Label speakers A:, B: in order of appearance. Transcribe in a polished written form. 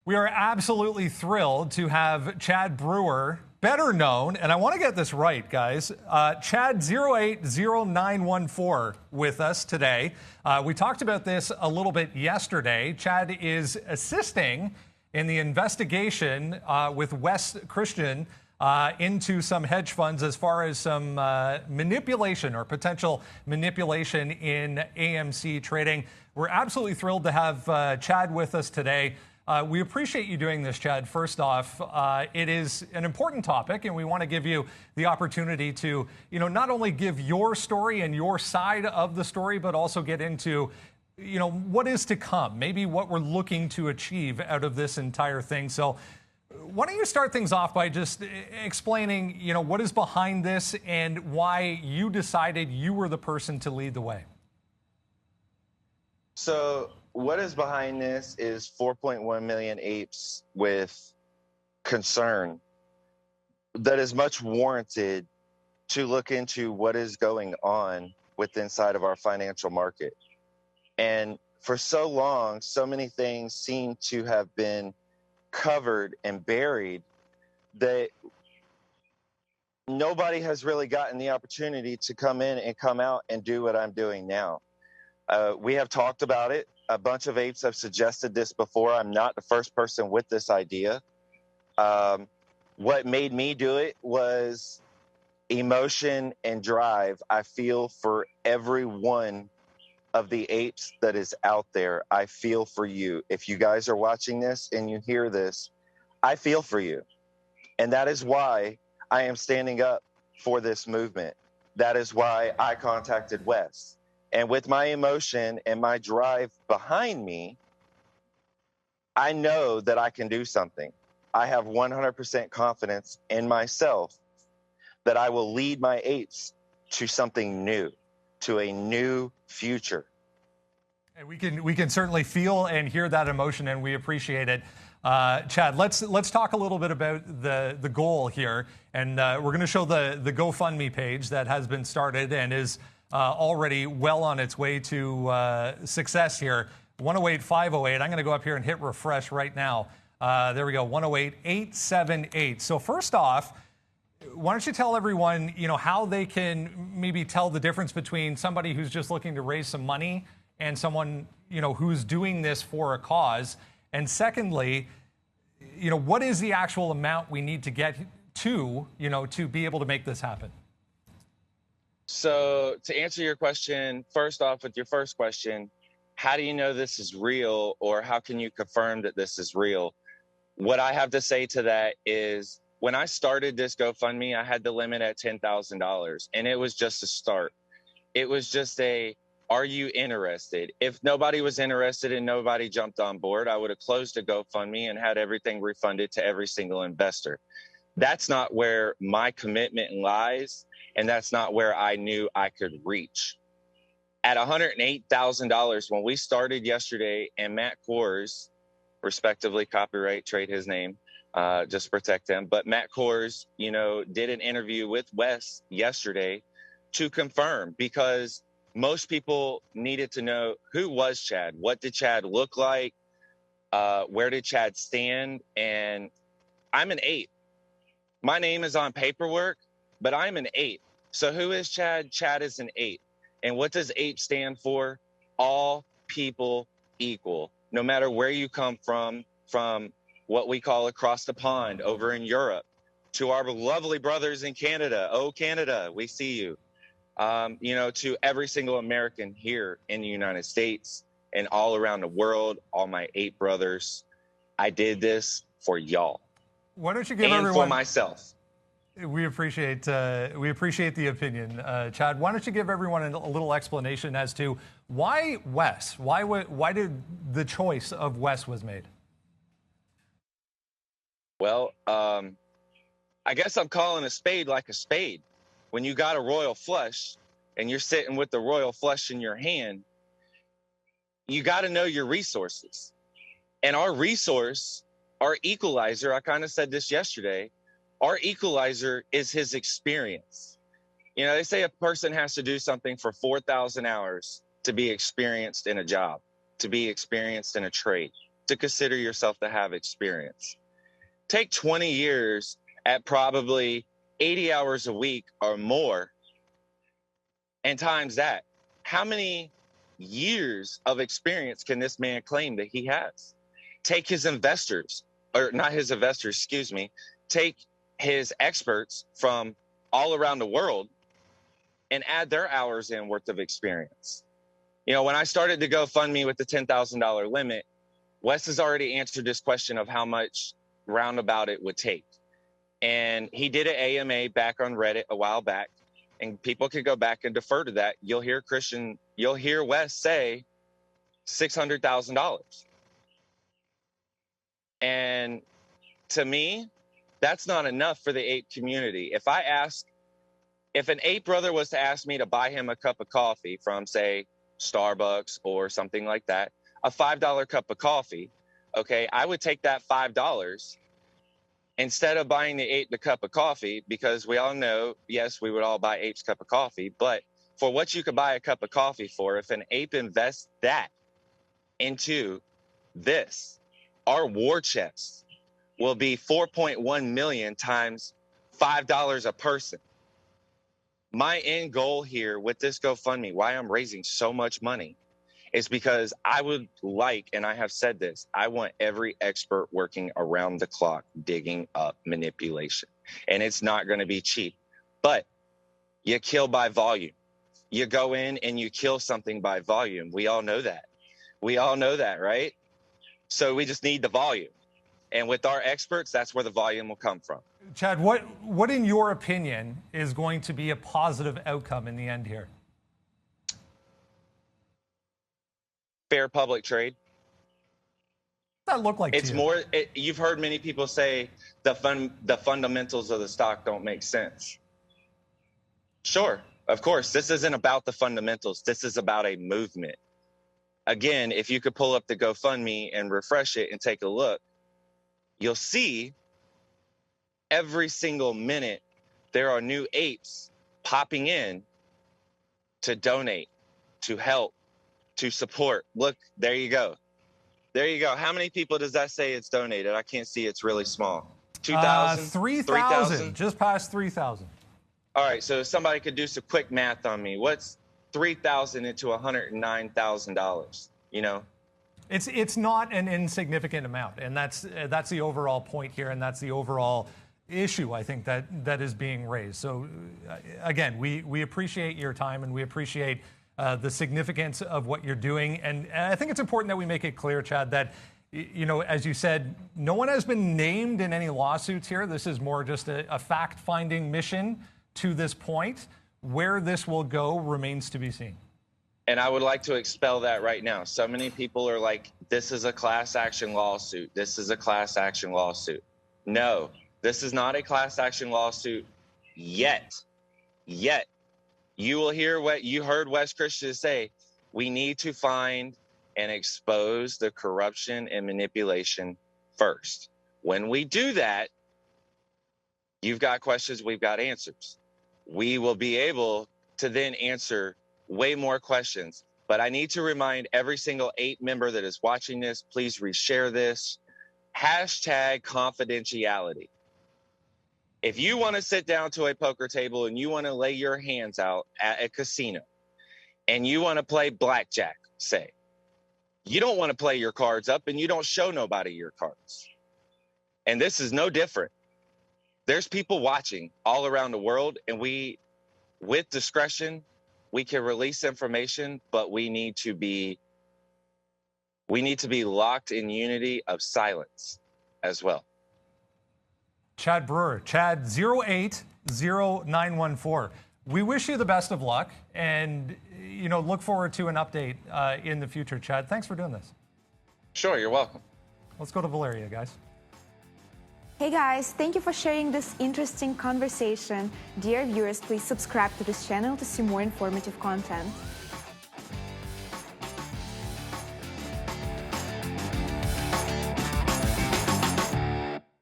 A: We are absolutely thrilled to have Chad Brewer, better known, and I want to get this right, guys, Chad080914 with us today. We talked about this a little bit yesterday. Chad is assisting in the investigation with West Christian into some hedge funds as far as some manipulation or potential manipulation in AMC trading. We're absolutely thrilled to have Chad with us today. We appreciate you doing this, Chad. First off, it is an important topic, and we want to give you the opportunity to, not only give your story and your side of the story, but also get into, what is to come, maybe what we're looking to achieve out of this entire thing. So why don't you start things off by just explaining, what is behind this and why you decided you were the person to lead the way?
B: So what is behind this is 4.1 million apes with concern that is much warranted to look into what is going on with inside of our financial market. And for so long, so many things seem to have been covered and buried that nobody has really gotten the opportunity to come in and come out and do what I'm doing now. We have talked about it. A bunch of apes have suggested this before. I'm not the first person with this idea. What made me do it was emotion and drive. I feel for every one of the apes that is out there. I feel for you. If you guys are watching this and you hear this, I feel for you. And that is why I am standing up for this movement. That is why I contacted Wes. And with my emotion and my drive behind me, I know that I can do something. I have 100% confidence in myself that I will lead my apes to something new, to a new future.
A: And we can certainly feel and hear that emotion, and we appreciate it. Chad, let's talk a little bit about the goal here, and we're going to show the GoFundMe page that has been started and is already well on its way to success here. 108-508. I'm going to go up here and hit refresh right now. There we go. 108-878. So first off, why don't you tell everyone, how they can maybe tell the difference between somebody who's just looking to raise some money and someone, who's doing this for a cause? And secondly, what is the actual amount we need to get to, to be able to make this happen?
B: So to answer your question, first off, with your first question, how do you know this is real, or how can you confirm that this is real? What I have to say to that is, when I started this GoFundMe, I had the limit at $10,000, and it was just a start. It was just are you interested? If nobody was interested and nobody jumped on board, I would have closed the GoFundMe and had everything refunded to every single investor. That's not where my commitment lies, and that's not where I knew I could reach. At $108,000, when we started yesterday, and Matt Kors, respectively, copyright, trade his name, just protect him. But Matt Kors, did an interview with Wes yesterday to confirm, because most people needed to know, who was Chad? What did Chad look like? Where did Chad stand? And I'm an 8. My name is on paperwork, but I'm an 8. So who is Chad? Chad is an 8. And what does 8 stand for? All people equal. No matter where you come from what we call across the pond over in Europe, to our lovely brothers in Canada. Oh, Canada, we see you. To every single American here in the United States and all around the world, all my 8 brothers, I did this for y'all.
A: Why don't you give
B: and
A: everyone...
B: for myself.
A: We appreciate the opinion, Chad. Why don't you give everyone a little explanation as to why Wes? Why did the choice of Wes was made?
B: Well, I guess I'm calling a spade like a spade. When you got a royal flush and you're sitting with the royal flush in your hand, you got to know your resources. And our resource, our equalizer, I kind of said this yesterday, our equalizer is his experience. They say a person has to do something for 4,000 hours to be experienced in a job, to be experienced in a trade, to consider yourself to have experience. Take 20 years at probably 80 hours a week or more, and times that. How many years of experience can this man claim that he has? Take his investors, or not his investors, excuse me, take his experts from all around the world and add their hours in worth of experience. You know, when I started to GoFundMe with the $10,000 limit, Wes has already answered this question of how much roundabout it would take. And he did an AMA back on Reddit a while back, and people could go back and defer to that. You'll hear Wes say $600,000. And to me, that's not enough for the ape community. If an ape brother was to ask me to buy him a cup of coffee from, say, Starbucks or something like that, a $5 cup of coffee, okay, I would take that $5 instead of buying the ape the cup of coffee, because we all know, yes, we would all buy ape's cup of coffee, but for what you could buy a cup of coffee for, if an ape invests that into this, our war chest will be 4.1 million times $5 a person. My end goal here with this GoFundMe, why I'm raising so much money, is because I would like, and I have said this, I want every expert working around the clock digging up manipulation. And it's not going to be cheap, but you kill by volume. You go in and you kill something by volume. We all know that. We all know that, right? So we just need the volume. And with our experts, that's where the volume will come from.
A: Chad, what in your opinion is going to be a positive outcome in the end here?
B: Fair public trade.
A: That look like
B: it's more. You've heard many people say the fundamentals of the stock don't make sense. Sure, of course, this isn't about the fundamentals. This is about a movement. Again, if you could pull up the GoFundMe and refresh it and take a look, you'll see every single minute there are new apes popping in to donate, to help, to support. Look, there you go. There you go. How many people does that say it's donated? I can't see. It's really small. 2,000?
A: 3,000. Just past 3,000.
B: All right. So if somebody could do some quick math on me, what's 3,000 into $109,000? You know?
A: It's not an insignificant amount, and that's the overall point here, and that's the overall issue, I think, that is being raised. So again, we appreciate your time, and we appreciate the significance of what you're doing. And I think it's important that we make it clear, Chad, that, you know, as you said, no one has been named in any lawsuits here. This is more just a fact-finding mission to this point. Where this will go remains to be seen.
B: And I would like to expel that right now. So many people are like, this is a class action lawsuit. This is a class action lawsuit. No, this is not a class action lawsuit yet. Yet. You will hear what you heard Wes Christian say. We need to find and expose the corruption and manipulation first. When we do that, you've got questions, we've got answers. We will be able to then answer way more questions. But I need to remind every single ape member that is watching this, please reshare this. Hashtag confidentiality. If you want to sit down to a poker table and you want to lay your hands out at a casino and you want to play blackjack, say, you don't want to play your cards up and you don't show nobody your cards. And this is no different. There's people watching all around the world, and we, with discretion, we can release information, but we need to be locked in unity of silence as well.
A: Chad Brewer, Chad 080914. We wish you the best of luck, and look forward to an update in the future, Chad. Thanks for doing this.
B: Sure, you're welcome.
A: Let's go to Valeria, guys.
C: Hey guys, thank you for sharing this interesting conversation. Dear viewers, please subscribe to this channel to see more informative content.